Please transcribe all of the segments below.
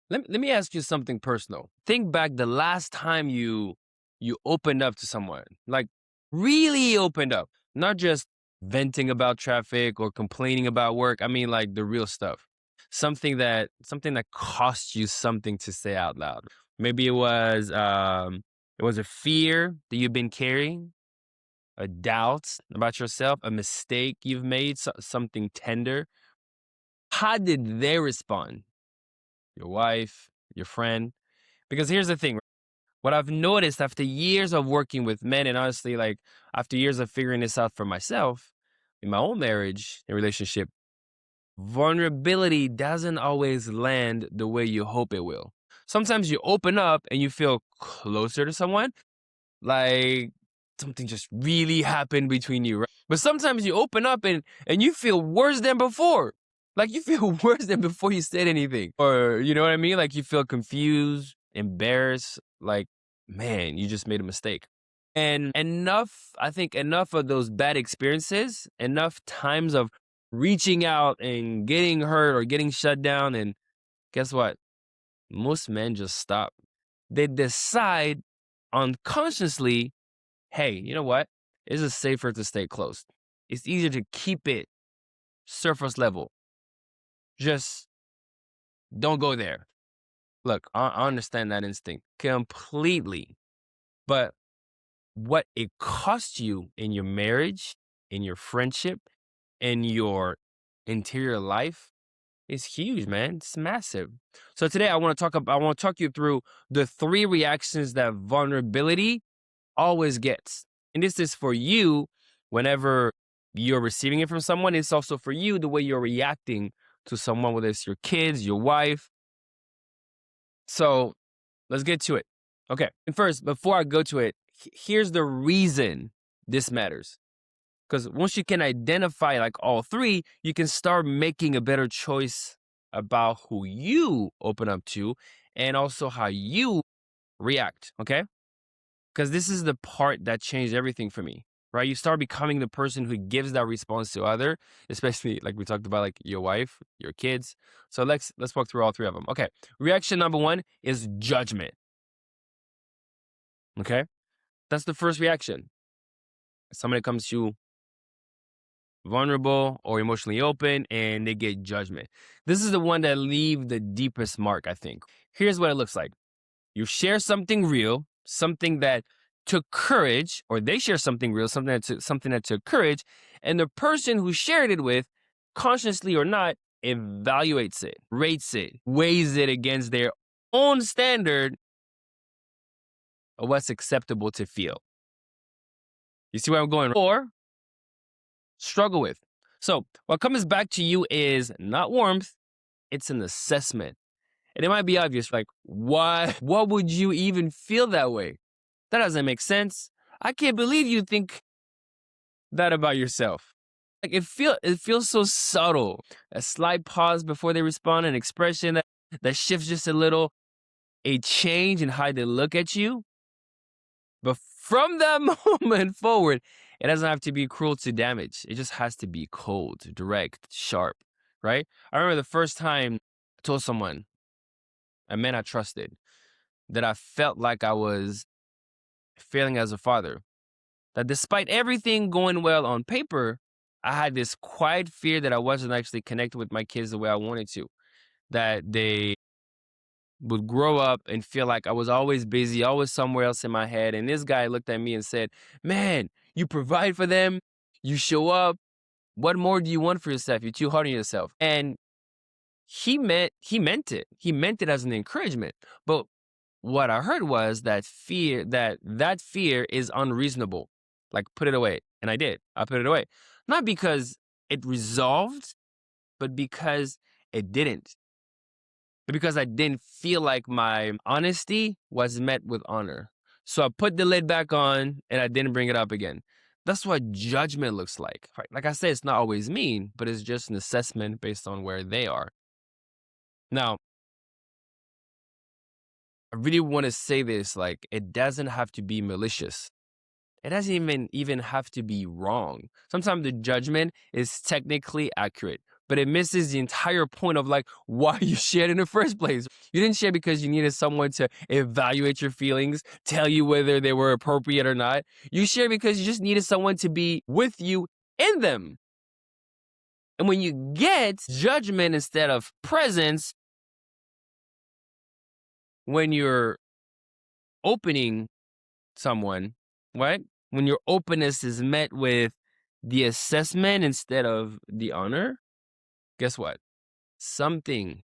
Let me ask you something personal. Think back the last time you opened up to someone, like really opened up, not just venting about traffic or complaining about work. I mean, like the real stuff. Something that cost you something to say out loud. Maybe it was a fear that you've been carrying, a doubt about yourself, a mistake you've made, something tender. How did they respond? Your wife, your friend? Because here's the thing. What I've noticed after years of working with men, and honestly, like after years of figuring this out for myself in my own marriage and relationship, vulnerability doesn't always land the way you hope it will. Sometimes you open up and you feel closer to someone, like something just really happened between you, right? But sometimes you open up and you feel worse than before. Like you feel worse than before you said anything. Or you know what I mean? Like you feel confused, embarrassed, like, man, you just made a mistake. And I think enough of those bad experiences, enough times of reaching out and getting hurt or getting shut down. And guess what? Most men just stop. They decide unconsciously, hey, you know what? It's just safer to stay close. It's easier to keep it surface level. Just don't go there. Look, I understand that instinct completely. But what it costs you in your marriage, in your friendship, in your interior life is huge, man. It's massive. So today I want to talk you through the three reactions that vulnerability always gets. And this is for you whenever you're receiving it from someone. It's also for you the way you're reacting to someone, whether it's your kids, your wife. So let's get to it. Okay. And first, before I go to it, here's the reason this matters. Because once you can identify like all three, you can start making a better choice about who you open up to and also how you react. Okay. Because this is the part that changed everything for me, right? You start becoming the person who gives that response to other, especially like we talked about, like your wife, your kids. So let's walk through all three of them. Okay, reaction number one is judgment. Okay, that's the first reaction. Somebody comes to you vulnerable or emotionally open, and they get judgment. This is the one that leave the deepest mark, I think. Here's what it looks like. You share something real, something that took courage, or they share something real, something that took courage, and the person who shared it with, consciously or not, evaluates it, rates it, weighs it against their own standard of what's acceptable to feel. You see where I'm going? Or struggle with. So what comes back to you is not warmth, it's an assessment. And it might be obvious, like, why? What would you even feel that way? That doesn't make sense. I can't believe you think that about yourself. Like it feels so subtle. A slight pause before they respond, an expression that shifts just a little, a change in how they look at you. But from that moment forward, it doesn't have to be cruel to damage. It just has to be cold, direct, sharp, right? I remember the first time I told someone, a man I trusted, that I felt like I was failing as a father. That despite everything going well on paper, I had this quiet fear that I wasn't actually connected with my kids the way I wanted to. That they would grow up and feel like I was always busy, always somewhere else in my head. And this guy looked at me and said, man, you provide for them, you show up. What more do you want for yourself? You're too hard on yourself. And he meant it. He meant it as an encouragement. But what I heard was that fear is unreasonable. Like, put it away. And I did. I put it away. Not because it resolved, but because it didn't. But because I didn't feel like my honesty was met with honor. So I put the lid back on and I didn't bring it up again. That's what judgment looks like. Right? Like I said, it's not always mean, but it's just an assessment based on where they are. Now, I really want to say this, like, it doesn't have to be malicious. It doesn't even have to be wrong. Sometimes the judgment is technically accurate. but it misses the entire point of like why you shared in the first place. You didn't share because you needed someone to evaluate your feelings, tell you whether they were appropriate or not. You share because you just needed someone to be with you in them. And when you get judgment instead of presence, when you're opening someone, right? When your openness is met with the assessment instead of the honor, guess what? Something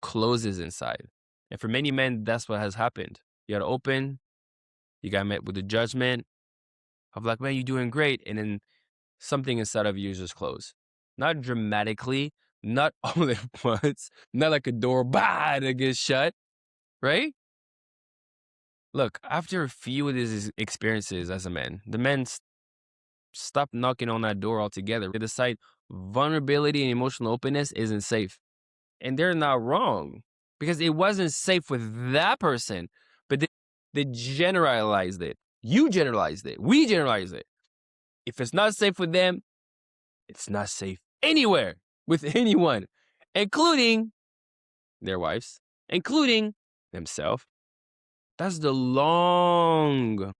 closes inside. And for many men, that's what has happened. You got open, you got met with the judgment of like, man, you're doing great. And then something inside of you just closed. Not dramatically, not all at once, not like a door, bah, that gets shut, right? Look, after a few of these experiences as a man, the men stop knocking on that door altogether. They decide vulnerability and emotional openness isn't safe. And they're not wrong because it wasn't safe with that person, but they generalized it. You generalized it. We generalized it. If it's not safe with them, it's not safe anywhere with anyone, including their wives, including themselves. That's the long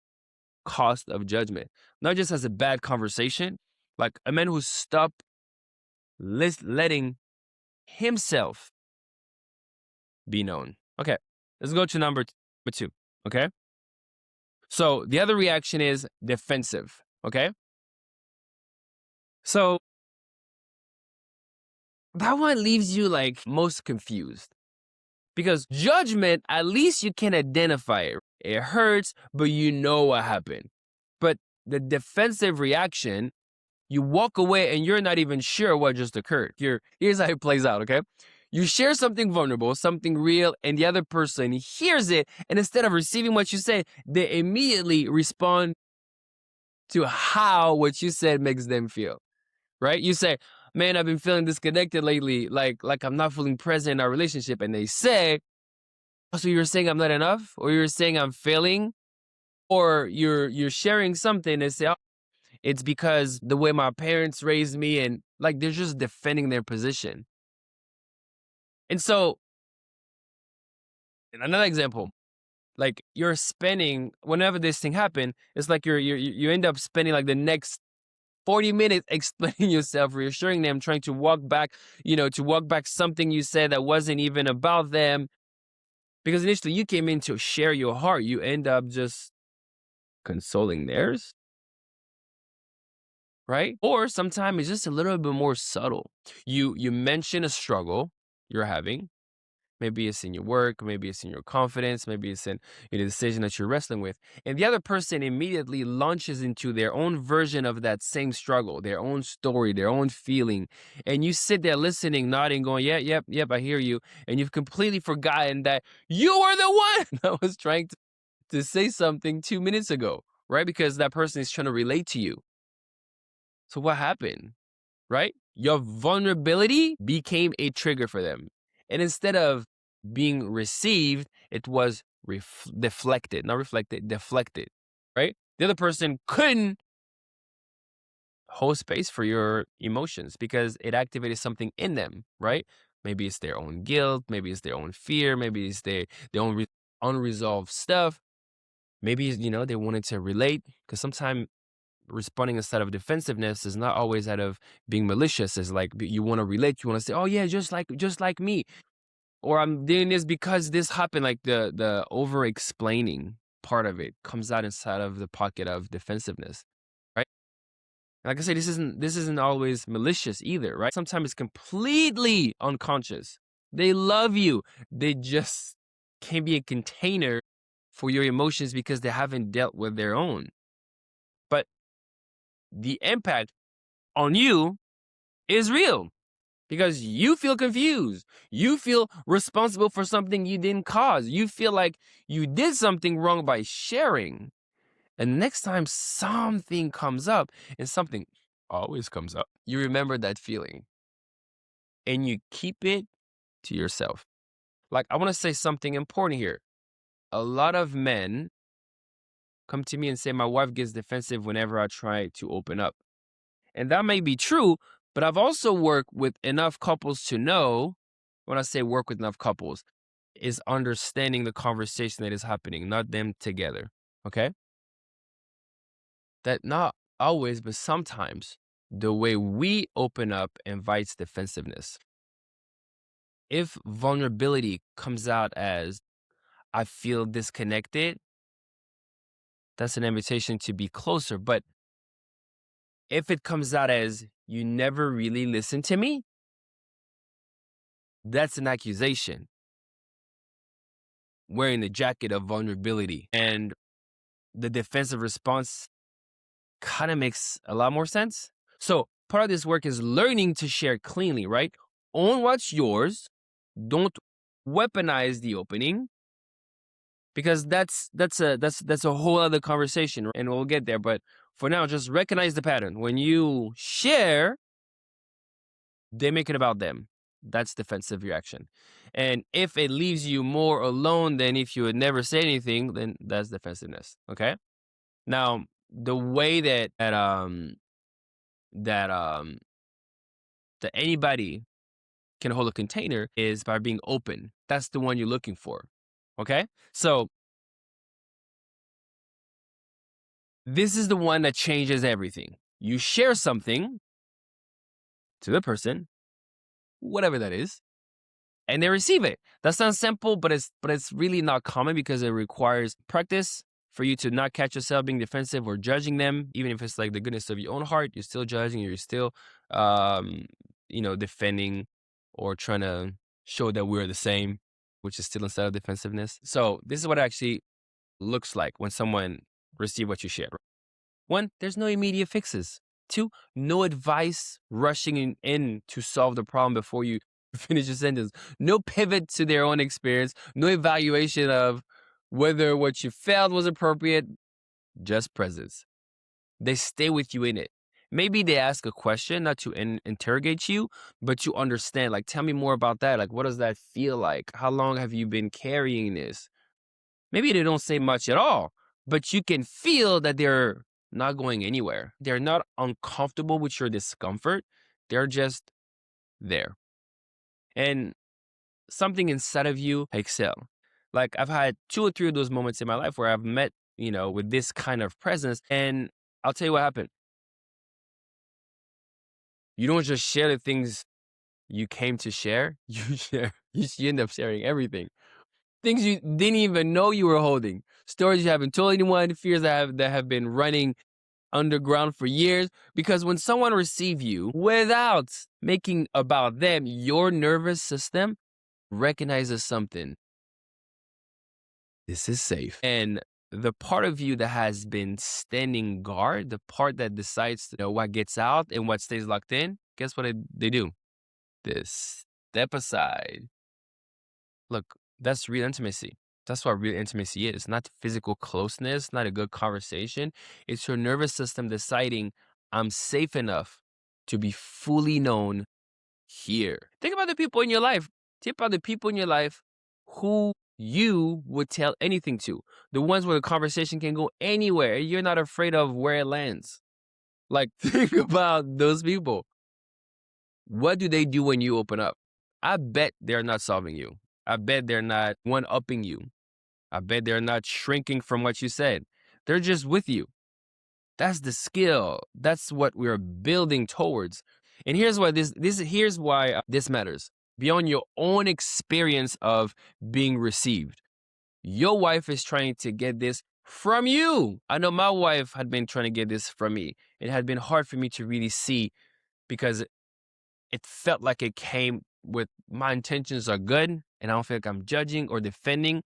cost of judgment. Not just as a bad conversation, like a man who stopped letting himself be known. Okay, let's go to number two. Okay, so the other reaction is defensive. Okay, so that one leaves you like most confused because judgment, at least you can identify it. It hurts, but you know what happened. But the defensive reaction, you walk away and you're not even sure what just occurred. Here's how it plays out, okay? You share something vulnerable, something real, and the other person hears it, and instead of receiving what you say, they immediately respond to how what you said makes them feel, right? You say, man, I've been feeling disconnected lately, like I'm not feeling present in our relationship. And they say, oh, so you're saying I'm not enough? Or you're saying I'm failing? Or you're sharing something and say, oh, it's because the way my parents raised me, and like they're just defending their position. And so, another example, like you're spending whenever this thing happened, it's like you end up spending like the next 40 minutes explaining yourself, reassuring them, trying to walk back, to walk back something you said that wasn't even about them. Because initially you came in to share your heart, you end up just consoling theirs, right? Or sometimes it's just a little bit more subtle. You mention a struggle you're having. Maybe it's in your work, maybe it's in your confidence, maybe it's in a decision that you're wrestling with. And the other person immediately launches into their own version of that same struggle, their own story, their own feeling. And you sit there listening, nodding, going, yeah, yep, I hear you. And you've completely forgotten that you were the one that was trying to say something 2 minutes ago, right? Because that person is trying to relate to you. So what happened? Right? Your vulnerability became a trigger for them. And instead of being received, it was deflected, not reflected, deflected, right? The other person couldn't hold space for your emotions because it activated something in them, right? Maybe it's their own guilt, maybe it's their own fear, maybe it's their own unresolved stuff. Maybe, they wanted to relate because sometimes responding instead of defensiveness is not always out of being malicious. It's like you want to relate. You want to say, "Oh yeah, just like me," or "I'm doing this because this happened." Like the over explaining part of it comes out inside of the pocket of defensiveness, right? Like I say, this isn't always malicious either, right? Sometimes it's completely unconscious. They love you. They just can't be a container for your emotions because they haven't dealt with their own. But the impact on you is real because you feel confused. You feel responsible for something you didn't cause. You feel like you did something wrong by sharing. And next time something comes up, and something always comes up, you remember that feeling and you keep it to yourself. Like, I want to say something important here. A lot of men come to me and say, my wife gets defensive whenever I try to open up. And that may be true, But I've also worked with enough couples to know, when I say work with enough couples, is understanding the conversation that is happening, not them together. Okay? That not always, but sometimes the way we open up invites defensiveness. If vulnerability comes out as, I feel disconnected, that's an invitation to be closer. But if it comes out as, you never really listen to me, that's an accusation wearing the jacket of vulnerability. And the defensive response kind of makes a lot more sense. So part of this work is learning to share cleanly, right? Own what's yours. Don't weaponize the opening, because that's a whole other conversation, and we'll get there. But for now, just recognize the pattern. When you share, they make it about them. That's defensive reaction. And if it leaves you more alone than if you would never say anything, then that's defensiveness. Okay. Now, the way that that anybody can hold a container is by being open. That's the one you're looking for. Okay. So this is the one that changes everything. You share something to the person, whatever that is, and they receive it. That sounds simple, but it's really not common, because it requires practice for you to not catch yourself being defensive or judging them. Even if it's like the goodness of your own heart, you're still judging, you're still defending or trying to show that we're the same, which is still inside of defensiveness. So this is what it actually looks like when someone receives what you share. One, there's no immediate fixes. Two, no advice rushing in to solve the problem before you finish your sentence. No pivot to their own experience. No evaluation of whether what you felt was appropriate. Just presence. They stay with you in it. Maybe they ask a question, not to interrogate you, but to understand. Like, tell me more about that. Like, what does that feel like? How long have you been carrying this? Maybe they don't say much at all, but you can feel that they're not going anywhere. They're not uncomfortable with your discomfort. They're just there. And something inside of you excel. Like, I've had 2 or 3 of those moments in my life where I've met, with this kind of presence. And I'll tell you what happened. You don't just share the things you came to share. You end up sharing everything. Things you didn't even know you were holding. Stories you haven't told anyone, fears that have been running underground for years. Because when someone receives you without making about them, your nervous system recognizes something. This is safe. And the part of you that has been standing guard, the part that decides what gets out and what stays locked in, guess what they do? They step aside. Look, that's real intimacy. That's what real intimacy is. Not physical closeness, not a good conversation. It's your nervous system deciding, I'm safe enough to be fully known here. Think about the people in your life. Think about the people in your life who you would tell anything to. The ones where the conversation can go anywhere. You're not afraid of where it lands. Like, think about those people. What do they do when you open up? I bet they're not solving you. I bet they're not one-upping you. I bet they're not shrinking from what you said. They're just with you. That's the skill. That's what we're building towards. And here's why here's why this matters. Beyond your own experience of being received, your wife is trying to get this from you. I know my wife had been trying to get this from me. It had been hard for me to really see, because it felt like it came with, my intentions are good and I don't feel like I'm judging or defending.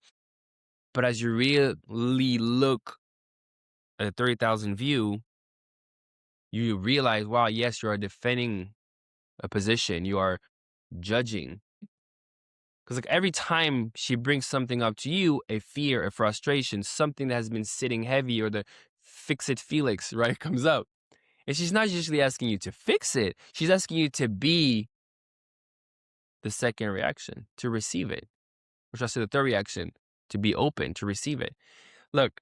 But as you really look at a 30,000 view, you realize, wow, yes, you are defending a position. You are judging. Because like every time she brings something up to you, a fear, a frustration, something that has been sitting heavy, or the fix it Felix, right, comes up. And she's not usually asking you to fix it. She's asking you to be the second reaction, to receive it. Or should I say the third reaction, to be open, to receive it. Look,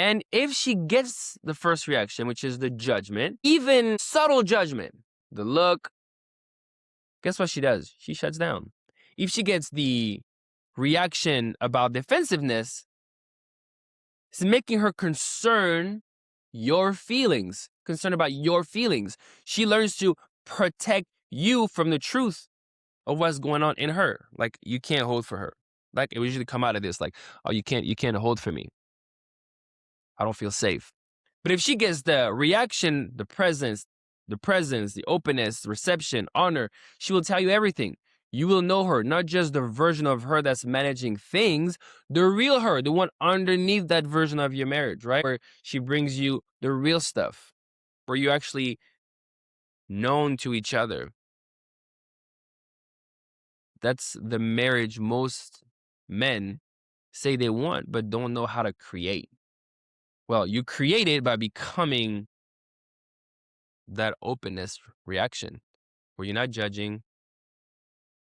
And if she gets the first reaction, which is the judgment, even subtle judgment, the look, guess what she does? She shuts down. If she gets the reaction about defensiveness, it's making her concerned about your feelings. She learns to protect you from the truth of what's going on in her. Like, you can't hold for her. Like, it would usually come out of this, like, oh, you can't hold for me. I don't feel safe. But if she gets the reaction, the presence, the openness, the reception, honor, she will tell you everything. You will know her, not just the version of her that's managing things, the real her, the one underneath that version of your marriage, right? Where she brings you the real stuff, where you actually known to each other. That's the marriage most men say they want, but don't know how to create. Well, you create it by becoming that openness reaction where you're not judging,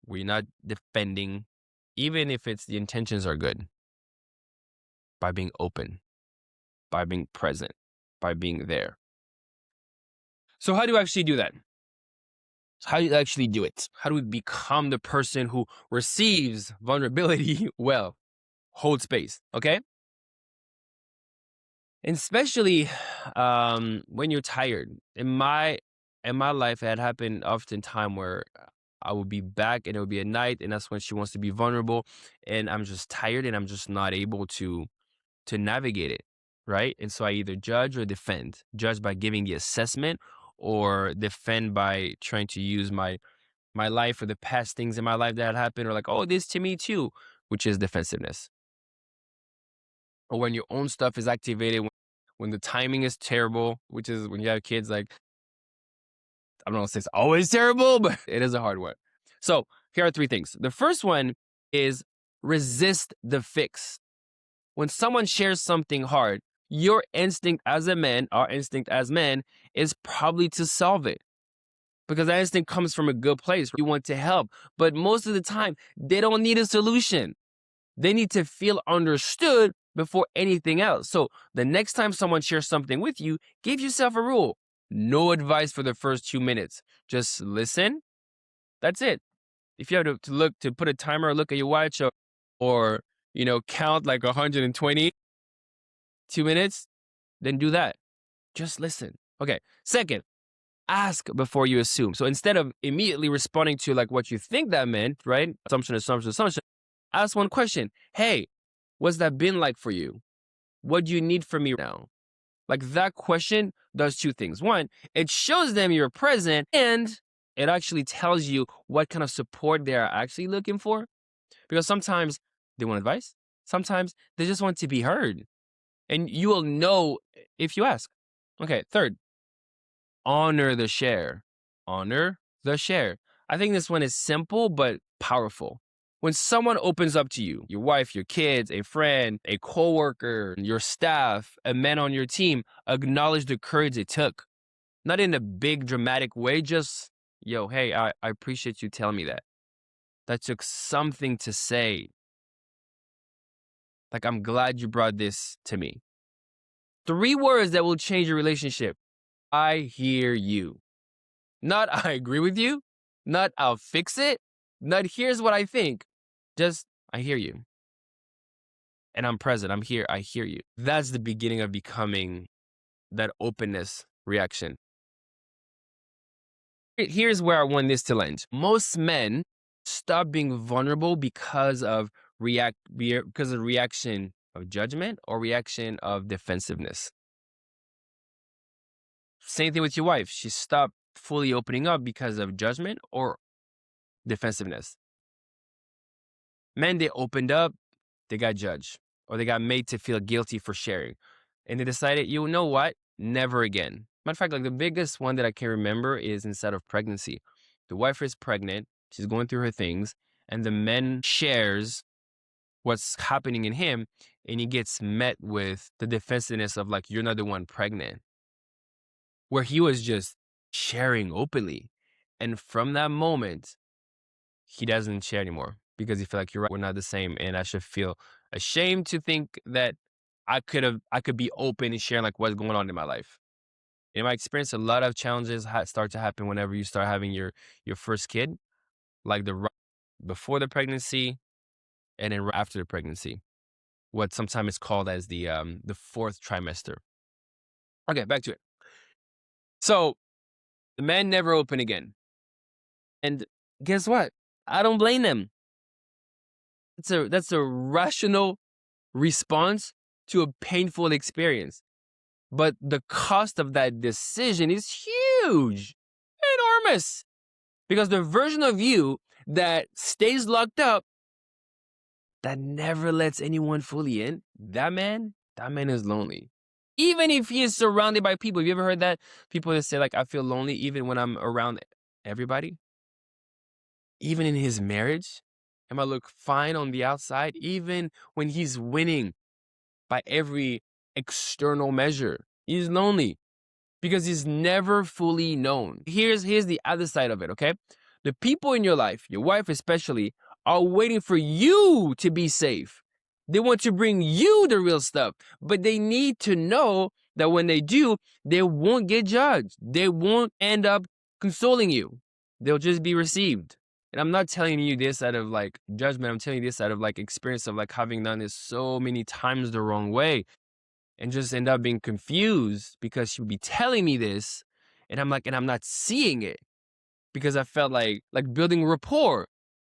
where you're not defending, even if it's the intentions are good, by being open, by being present, by being there. So how do you actually do that? How do you actually do it? How do we become the person who receives vulnerability well, hold space, okay? And especially when you're tired. In my life, it had happened oftentimes where I would be back and it would be at night, and that's when she wants to be vulnerable, and I'm just tired and I'm just not able to navigate it, right? And so I either judge or defend. Judge by giving the assessment, or defend by trying to use my life or the past things in my life that had happened, or like, oh, this to me too, which is defensiveness. Or when your own stuff is activated, when the timing is terrible, which is when you have kids, like, I don't know if it's always terrible, but it is a hard one. So here are 3 things. The first one is resist the fix. When someone shares something hard, your instinct as a man, our instinct as men, is probably to solve it. Because that instinct comes from a good place. You want to help. But most of the time, they don't need a solution. They need to feel understood before anything else. So the next time someone shares something with you, give yourself a rule. No advice for the first 2 minutes. Just listen. That's it. If you have to put a timer or look at your watch, or count like 120 2 minutes, then do that. Just listen. Okay. Second, ask before you assume. So instead of immediately responding to like what you think that meant, right? Assumption, ask one question. Hey, what's that been like for you? What do you need from me now? Like, that question does 2 things. One, it shows them you're present, and it actually tells you what kind of support they're actually looking for. Because sometimes they want advice. Sometimes they just want to be heard. And you will know if you ask. Okay, third, honor the share. Honor the share. I think this one is simple but powerful. When someone opens up to you, your wife, your kids, a friend, a coworker, your staff, a man on your team, acknowledge the courage it took. Not in a big dramatic way, just, yo, hey, I appreciate you telling me that. That took something to say. Like, I'm glad you brought this to me. 3 words that will change your relationship. I hear you. Not I agree with you. Not I'll fix it. Not here's what I think. Just I hear you. And I'm present. I'm here. I hear you. That's the beginning of becoming that openness reaction. Here's where I want this to land. Most men stop being vulnerable because of reaction of judgment or reaction of defensiveness. Same thing with your wife. She stopped fully opening up because of judgment or defensiveness. Men, they opened up, they got judged, or they got made to feel guilty for sharing. And they decided, you know what? Never again. Matter of fact, like, the biggest one that I can remember is instead of pregnancy. The wife is pregnant, she's going through her things, and the man shares what's happening in him, and he gets met with the defensiveness of like, you're not the one pregnant. Where he was just sharing openly. And from that moment, he doesn't share anymore because he feel like, you're right, we're not the same, and I should feel ashamed to think that I could be open and sharing like what's going on in my life. In my experience, a lot of challenges start to happen whenever you start having your first kid, like before the pregnancy and then right after the pregnancy. What sometimes is called as the fourth trimester. Okay, back to it. So the man never opened again, and guess what? I don't blame them. That's a rational response to a painful experience. But the cost of that decision is huge, enormous. Because the version of you that stays locked up, that never lets anyone fully in, that man is lonely. Even if he is surrounded by people. Have you ever heard that? People that say, like, I feel lonely even when I'm around everybody. Even in his marriage, it might look fine on the outside, even when he's winning by every external measure. He's lonely because he's never fully known. Here's the other side of it, okay? The people in your life, your wife especially, are waiting for you to be safe. They want to bring you the real stuff, but they need to know that when they do, they won't get judged. They won't end up consoling you. They'll just be received. And I'm not telling you this out of like judgment. I'm telling you this out of like experience of like having done this so many times the wrong way and just end up being confused because she would be telling me this. And I'm like, and I'm not seeing it because I felt like building rapport.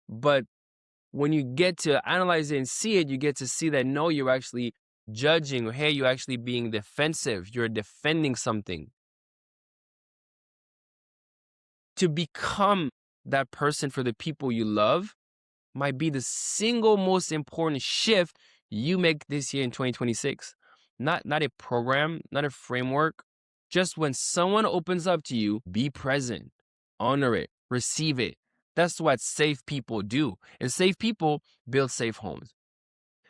But when you get to analyze it and see it, you get to see that no, you're actually judging, or hey, you're actually being defensive. You're defending something. To become that person for the people you love might be the single most important shift you make this year in 2026. Not a program, not a framework. Just when someone opens up to you, be present, honor it, receive it. That's what safe people do. And safe people build safe homes.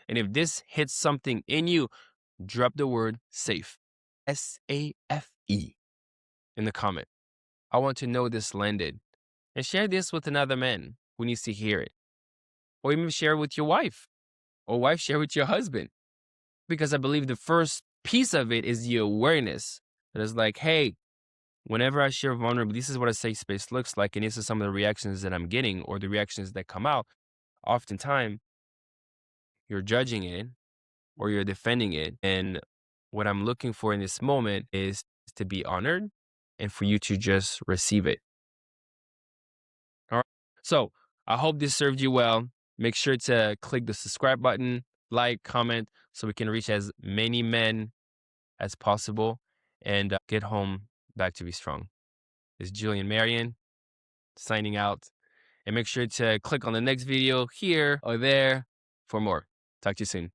And if this hits something in you, drop the word safe. SAFE in the comment. I want to know this landed. And share this with another man who needs to hear it. Or even share it with your wife. Or wife, share with your husband. Because I believe the first piece of it is the awareness. That is like, hey, whenever I share vulnerability, this is what a safe space looks like. And this is some of the reactions that I'm getting or the reactions that come out. Oftentimes, you're judging it or you're defending it. And what I'm looking for in this moment is to be honored and for you to just receive it. All right. So I hope this served you well. Make sure to click the subscribe button, like, comment, so we can reach as many men as possible and get home back to be strong. It's Julian Marion signing out. And make sure to click on the next video here or there for more. Talk to you soon.